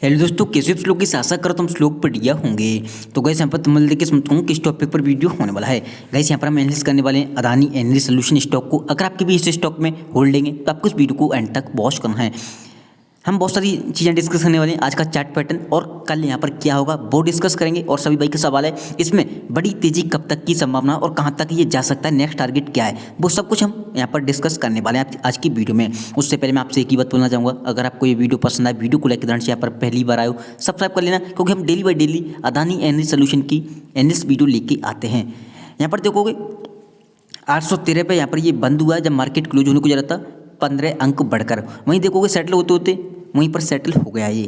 Hello दोस्तों, कैसे आप लोग की आशा करता हूँ श्लोक बढ़िया होंगे। तो गैस यहाँ पर तुम देखिए समझता हूँ किस टॉपिक पर वीडियो होने वाला है। गैस यहाँ पर हम एनालिसिस करने वाले हैं अदानी एनर्जी सोल्यूशन स्टॉक को। अगर आपके भी इस स्टॉक में होल्डिंग है तो आपको इस वीडियो को एंड तक वॉच करना है। हम बहुत सारी चीज़ें डिस्कस करने वाले हैं, आज का चार्ट पैटर्न और कल यहाँ पर क्या होगा वो डिस्कस करेंगे। और सभी भाई का सवाल है इसमें बड़ी तेजी कब तक की संभावना और कहाँ तक ये जा सकता है, नेक्स्ट टारगेट क्या है, वो सब कुछ हम यहाँ पर डिस्कस करने वाले हैं आज की वीडियो में। उससे पहले मैं आपसे एक ही बात बोलना चाहूँगा, अगर आपको ये वीडियो पसंद आए, वीडियो को लाइक ध्यान से यहाँ पर पहली बार आए हो सब्सक्राइब कर लेना, क्योंकि हम daily by daily Adani energy solution की एनालिसिस वीडियो लेके आते हैं। यहाँ पर देखोगे 813 पे यहाँ पर ये बंद हुआ है जब मार्केट क्लोज होने को जा रहा था 15 अंक बढ़कर। वहीं देखोगे सेटल होते होते वहीं पर सेटल हो गया ये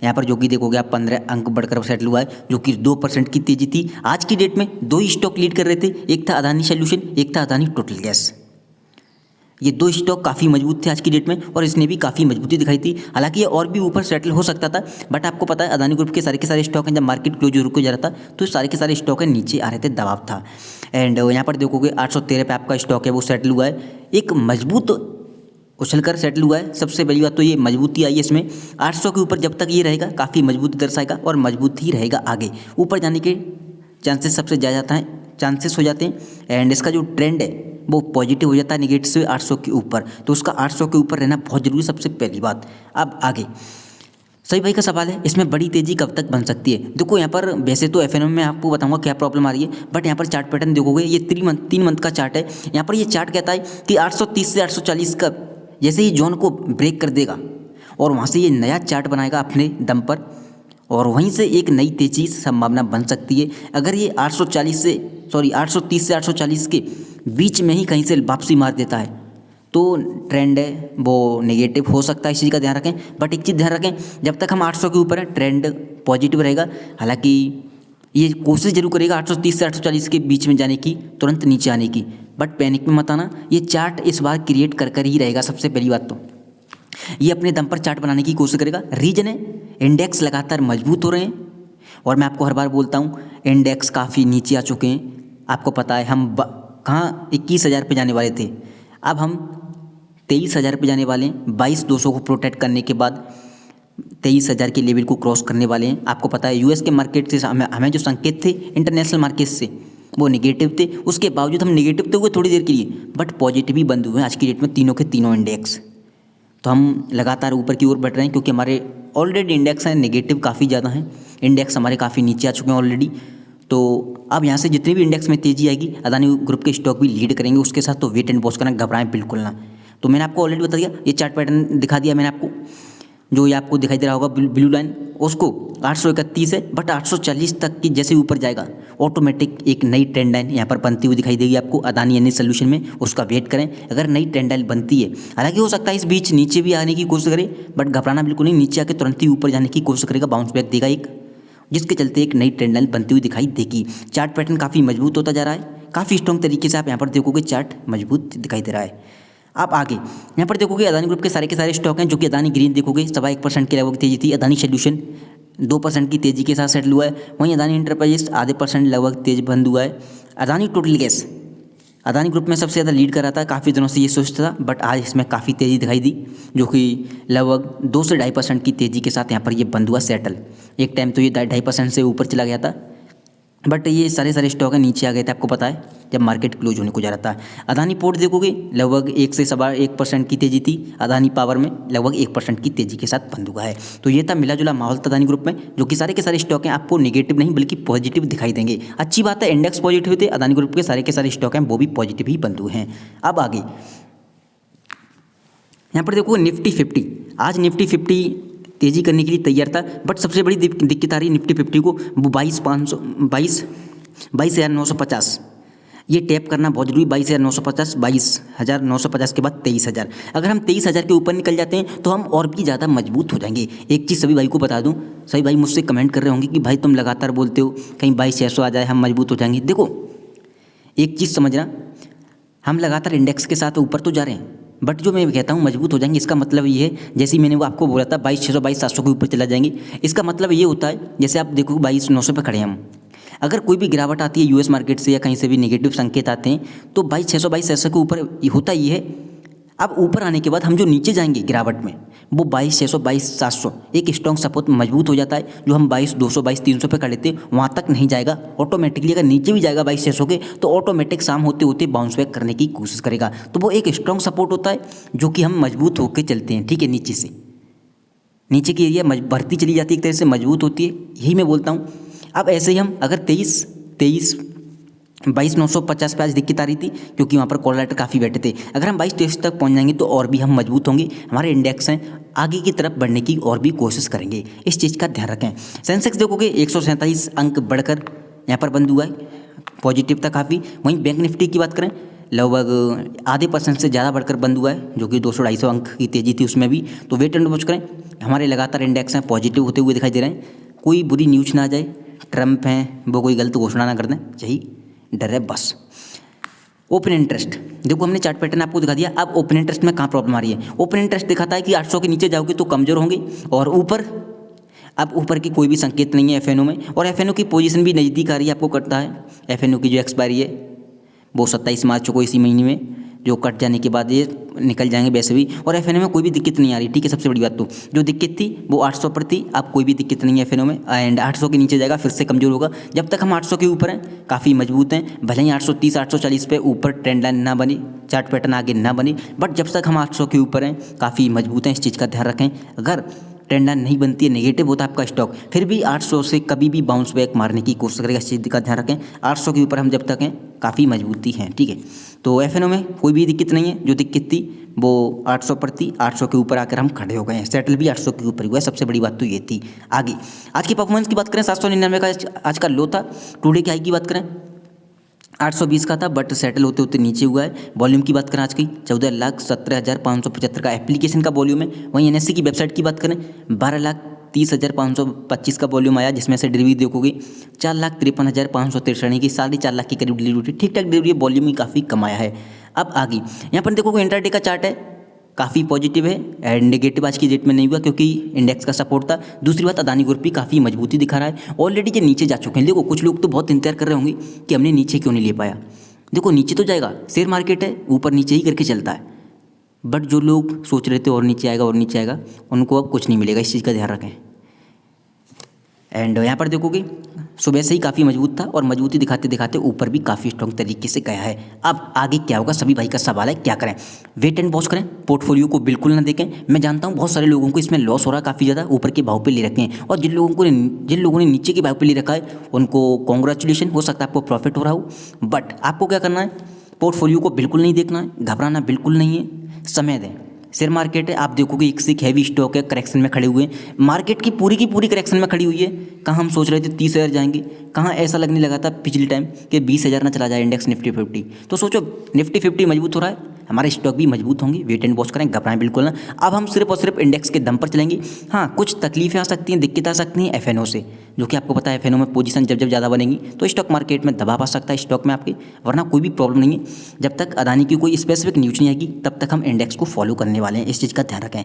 यहाँ पर, जो कि देखोगे आप 15 अंक बढ़कर सेटल हुआ है, जो कि 2% की तेजी थी। आज की डेट में दो ही स्टॉक लीड कर रहे थे, एक था अदानी सोल्यूशन, एक था अदानी टोटल गैस। ये दो स्टॉक काफ़ी मजबूत थे आज की डेट में और इसने भी काफ़ी मजबूती दिखाई थी। हालांकि ये और भी ऊपर सेटल हो सकता था, बट आपको पता है अदानी ग्रुप के सारे स्टॉक हैं जब मार्केट क्लोज रुक जा रहा था तो सारे के सारे स्टॉक हैं नीचे आ रहे थे, दबाव था। एंड यहाँ पर देखोगे 813 पे आपका स्टॉक है वो सेटल हुआ है, एक मजबूत उछलकर सेटल हुआ है। सबसे बड़ी बात तो ये मजबूती आई है इसमें, 800 के ऊपर जब तक ये रहेगा काफ़ी मजबूती दर्शाएगा और मजबूत ही रहेगा, आगे ऊपर जाने के चांसेस सबसे ज़्यादा चांसेस हो जाते हैं। एंड इसका जो ट्रेंड है वो पॉजिटिव हो जाता है नेगेटिव से 800 के ऊपर, तो उसका 800 के ऊपर रहना बहुत जरूरी, सबसे पहली बात। अब आगे सही भाई का सवाल है इसमें बड़ी तेजी कब तक बन सकती है। देखो यहाँ पर वैसे तो एफएनओ में आपको बताऊंगा क्या प्रॉब्लम आ रही है, बट यहाँ पर चार्ट पैटर्न देखोगे ये 3 मंथ का चार्ट है। यहाँ पर ये चार्ट कहता है कि 830 से 840 का जैसे ही जोन को ब्रेक कर देगा और वहाँ से ये नया चार्ट बनाएगा अपने दम पर, और वहीं से एक नई तेजी संभावना बन सकती है। अगर ये 830 से 840 के बीच में ही कहीं से वापसी मार देता है तो ट्रेंड है वो नेगेटिव हो सकता है, इस चीज़ का ध्यान रखें। बट एक चीज़ ध्यान रखें, जब तक हम 800 के ऊपर है ट्रेंड पॉजिटिव रहेगा। हालांकि ये कोशिश जरूर करेगा 830 से 840 के बीच में जाने की, तुरंत नीचे आने की, बट पैनिक में मत आना। ये चार्ट इस बार क्रिएट कर ही रहेगा। सबसे पहली बात तो ये अपने दम पर चार्ट बनाने की कोशिश करेगा। रीजन है इंडेक्स लगातार मजबूत हो रहे हैं, और मैं आपको हर बार बोलता हूँ इंडेक्स काफ़ी नीचे आ चुके हैं। आपको पता है हम कहाँ 21,000 पे जाने वाले थे, अब हम 23,000 पे जाने वाले हैं। 22,200 को प्रोटेक्ट करने के बाद 23,000 के लेवल को क्रॉस करने वाले हैं। आपको पता है यूएस के मार्केट से हमें जो संकेत थे इंटरनेशनल मार्केट से वो नेगेटिव थे, उसके बावजूद हम नेगेटिव तो हुए थोड़ी देर के लिए, बट पॉजिटिव ही बंद हुए हैं आज की डेट में तीनों के तीनों इंडेक्स। तो हम लगातार ऊपर की ओर बढ़ रहे हैं, क्योंकि हमारे ऑलरेडी इंडेक्स हैं नेगेटिव काफ़ी ज़्यादा हैं, इंडेक्स हमारे काफ़ी नीचे आ चुके हैं ऑलरेडी। तो अब यहाँ से जितनी भी इंडेक्स में तेजी आएगी अदानी ग्रुप के स्टॉक भी लीड करेंगे उसके साथ, तो वेट एंड वॉच करना, घबराएं बिल्कुल ना। तो मैंने आपको ऑलरेडी बता दिया, ये चार्ट पैटर्न दिखा दिया मैंने आपको, जो ये आपको दिखाई दे रहा होगा ब्लू लाइन, उसको 831 है, बट 840 तक की जैसे ऊपर जाएगा ऑटोमेटिक एक नई ट्रेंड लाइन यहाँ पर बनती हुई दिखाई देगी आपको अदानी एनर्जी सोल्यूशन में। उसका वेट करें, अगर नई ट्रेंड लाइन बनती है, हालांकि हो सकता है इस बीच नीचे भी आने की कोशिश करे, बट घबराना बिल्कुल नहीं, नीचे आके तुरंत ही ऊपर जाने की कोशिश करेगा, बाउंस बैक देगा एक, जिसके चलते एक नई ट्रेंड लाइन बनती हुई दिखाई देगी। चार्ट पैटर्न काफ़ी मजबूत होता जा रहा है, काफ़ी स्ट्रॉन्ग तरीके से आप यहाँ पर देखोगे चार्ट मजबूत दिखाई दे रहा है। आप आगे यहाँ पर देखोगे अदानी ग्रुप के सारे स्टॉक हैं, जो कि अदानी ग्रीन देखोगे 1% के लगभग तेजी थी, अदानी सोल्यूशन 2% की तेजी के साथ सेटल हुआ है, वहीं अदानी इंटरप्राइजेस आधे % लगभग तेज बंद हुआ है। Adani total gas Adani group में सबसे ज़्यादा लीड कर रहा था, काफ़ी दिनों से ये सोचता था, बट आज इसमें काफ़ी तेज़ी दिखाई दी, जो कि लगभग 2 से 2.5% की तेज़ी के साथ यहाँ पर ये बंद हुआ सेटल। एक टाइम तो ये 2.5% से ऊपर चला गया था, बट ये सारे स्टॉक है नीचे आ गए थे, आपको पता है जब मार्केट क्लोज होने को जा रहा था। अदानी पोर्ट देखोगे लगभग 1 से 1% की तेजी थी, अदानी पावर में लगभग 1% की तेजी के साथ बंद हुआ है। तो ये था मिला जुला माहौल अदानी ग्रुप में, जो कि सारे के सारे स्टॉक हैं आपको नेगेटिव नहीं बल्कि पॉजिटिव दिखाई देंगे। अच्छी बात है, इंडेक्स पॉजिटिव थे, अदानी ग्रुप के सारे स्टॉक हैं वो भी पॉजिटिव ही बंद हुए हैं। अब आगे यहाँ पर देखो निफ्टी 50, आज निफ्टी 50 तेज़ी करने के लिए तैयार था, बट सबसे बड़ी दिक्कत आ रही है निफ्टी 50 को, वो 22,950 ये टैप करना बहुत जरूरी। 22,950 के बाद 23,000, अगर हम 23,000 के ऊपर निकल जाते हैं तो हम और भी ज़्यादा मजबूत हो जाएंगे। एक चीज़ सभी भाई को बता दूं, सभी भाई मुझसे कमेंट कर रहे होंगे कि भाई तुम लगातार बोलते हो कहीं 22,600 आ जाए हम मजबूत हो जाएंगे। देखो एक चीज़ समझना, हम लगातार इंडेक्स के साथ ऊपर तो जा रहे हैं, बट जो मैं कहता हूँ मजबूत हो जाएंगे, इसका मतलब ये है जैसे मैंने वो आपको बोला था 22,600 22,700 के ऊपर चला जाएंगे। इसका मतलब ये होता है जैसे आप देखो 22,900 पे खड़े हैं हम, अगर कोई भी गिरावट आती है यूएस मार्केट से या कहीं से भी नेगेटिव संकेत आते हैं तो 22,600 22,700 के ऊपर होता ये है अब ऊपर आने के बाद हम जो नीचे जाएंगे गिरावट में, वो 22,600 22,700 एक स्ट्रॉन्ग सपोर्ट मजबूत हो जाता है। जो हम 22,200 22,300 पे खड़े थे वहाँ तक नहीं जाएगा ऑटोमेटिकली। अगर नीचे भी जाएगा 22,600 के तो ऑटोमेटिक शाम होते होते बाउंस बैक करने की कोशिश करेगा। तो वो एक स्ट्रॉन्ग सपोर्ट होता है जो कि हम मजबूत होकर चलते हैं, ठीक है। नीचे से नीचे की एरिया बढ़ती चली जाती है, एक तरह से मजबूत होती है, यही मैं बोलता हूँ। अब ऐसे ही हम अगर 22,950 पे आज दिक्कत आ रही थी क्योंकि वहाँ पर कॉलराइटर काफ़ी बैठे थे। अगर हम 22,23 तक पहुँच जाएंगे तो और भी हम मजबूत होंगे, हमारे इंडेक्स हैं आगे की तरफ बढ़ने की और भी कोशिश करेंगे। इस चीज़ का ध्यान रखें। सेंसेक्स देखोगे 147 अंक बढ़कर यहाँ पर बंद हुआ है, पॉजिटिव था काफ़ी। वहीं बैंक निफ्टी की बात करें लगभग आधे % से ज़्यादा बढ़कर बंद हुआ है, जो कि 200-250 अंक की तेज़ी थी उसमें भी। तो वेट एंड वॉच करें, हमारे लगातार इंडेक्स हैं पॉजिटिव होते हुए दिखाई दे रहे हैं। कोई बुरी न्यूज़ ना आ जाए, ट्रम्प हैं वो कोई गलत घोषणा ना कर दें, यही डर है बस। ओपन इंटरेस्ट देखो, हमने चार्ट पैटर्न आपको दिखा दिया। अब ओपन इंटरेस्ट में कहाँ प्रॉब्लम आ रही है? ओपन इंटरेस्ट दिखाता है कि 800 के नीचे जाओगे तो कमज़ोर होंगे और ऊपर, अब ऊपर की कोई भी संकेत नहीं है एफएनओ में। और एफएनओ की पोजीशन भी नज़दीक आ रही है, आपको करता है एफएनओ की जो एक्सपायरी है वो 27 मार्च को इसी महीने में, जो कट जाने के बाद ये निकल जाएंगे वैसे भी। और एफएनओ में कोई भी दिक्कत नहीं आ रही, ठीक है। सबसे बड़ी बात तो जो दिक्कत थी वो 800 पर थी, अब कोई भी दिक्कत नहीं है एफएनओ में। एंड 800 के नीचे जाएगा फिर से कमज़ोर होगा। जब तक हम 800 के ऊपर हैं काफ़ी मजबूत हैं, भले ही 830 840 पे ऊपर ट्रेंड लाइन ना बनी, चार्ट पैटर्न आगे ना बनी, बट जब तक हम 800 के ऊपर हैं काफ़ी मजबूत हैं। इस चीज़ का ध्यान रखें। अगर ट्रेंड लाइन नहीं बनती है, नेगेटिव होता है आपका स्टॉक, फिर भी 800 से कभी भी बाउंस बैक मारने की कोशिश करेगा। इस चीज़ का ध्यान रखें। 800 के ऊपर हम जब तक हैं काफ़ी मजबूती हैं, ठीक है। तो एफएनओ में कोई भी दिक्कत नहीं है, जो दिक्कत थी वो 800 पर थी, 800 के ऊपर आकर हम खड़े हो गए हैं। सेटल भी 800 के ऊपर हुआ है, सबसे बड़ी बात तो ये थी। आगे आज की परफॉर्मेंस की बात करें, 799 का आज का लो था। टुडे की हाई की बात करें 820 का था, बट सेटल होते होते नीचे हुआ है। वॉल्यूम की बात करें आज की 14,17,575 का एप्लीकेशन का वॉल्यूम है। वहीं एनएससी की वेबसाइट की बात करें 12,30,525 का वॉल्यूम आया, जिसमें से डिलीवरी देखोगे 4,53,563 यानी कि 4.5 लाख की करीब डिलीवरी, ठीक ठाक डिलीवरी, वॉल्यूम ही काफ़ी कमाया है। अब आगे यहाँ पर देखोगे इंट्राडे का चार्ट है, काफ़ी पॉजिटिव है एंड नेगेटिव आज की डेट में नहीं हुआ क्योंकि इंडेक्स का सपोर्ट था। दूसरी बात, अदानी ग्रुप भी काफ़ी मजबूती दिखा रहा है, ऑलरेडी ये नीचे जा चुके हैं। देखो कुछ लोग तो बहुत इंतजार कर रहे होंगे कि हमने नीचे क्यों नहीं ले पाया। देखो नीचे तो जाएगा, शेयर मार्केट है, ऊपर नीचे ही करके चलता है। बट जो लोग सोच रहे थे और नीचे आएगा और नीचे आएगा, उनको अब कुछ नहीं मिलेगा, इस चीज़ का ध्यान रखें। एंड यहाँ पर देखोगे सुबह से ही काफ़ी मजबूत था और मजबूती दिखाते दिखाते ऊपर भी काफ़ी स्ट्रॉन्ग तरीके से गया है। अब आगे क्या होगा, सभी भाई का सवाल है, क्या करें? वेट एंड वॉच करें, पोर्टफोलियो को बिल्कुल ना देखें। मैं जानता हूँ बहुत सारे लोगों को इसमें लॉस हो रहा है काफ़ी ज़्यादा, ऊपर के भाव पे ले रखे हैं। और जिन लोगों ने नीचे के भाव पे ले रखा है उनको कॉन्ग्रेचुलेशन, हो सकता है आपको प्रॉफिट हो रहा हो। बट आपको क्या करना है, पोर्टफोलियो को बिल्कुल नहीं देखना है, घबराना बिल्कुल नहीं है, समय दें। शेयर मार्केट है, आप देखोगे एक से एक हैवी स्टॉक है, करेक्शन में खड़े हुए हैं। मार्केट की पूरी करेक्शन में खड़ी हुई है। कहाँ हम सोच रहे थे 30,000 जाएंगे, कहाँ ऐसा लगने लगा था पिछले टाइम कि 20,000 ना चला जाए इंडेक्स निफ्टी 50। तो सोचो निफ्टी 50 मजबूत हो रहा है, हमारे स्टॉक भी मजबूत होंगे। वेट एंड वॉच करें, घबराएं बिल्कुल ना। अब हम सिर्फ और सिर्फ इंडेक्स के दम पर चलेंगे। हाँ, कुछ तकलीफें आ सकती हैं, दिक्कत आ सकती हैं एफएनओ से, जो कि आपको पता है एफएनओ में पोजीशन जब जब ज़्यादा बनेगी तो स्टॉक मार्केट में दबाव आ सकता है स्टॉक में आपके, वरना कोई भी प्रॉब्लम नहीं है। जब तक अदानी की कोई स्पेसिफिक न्यूज़ नहीं आएगी तब तक हम इंडेक्स को फॉलो करने वाले हैं, इस चीज़ का ध्यान रखें।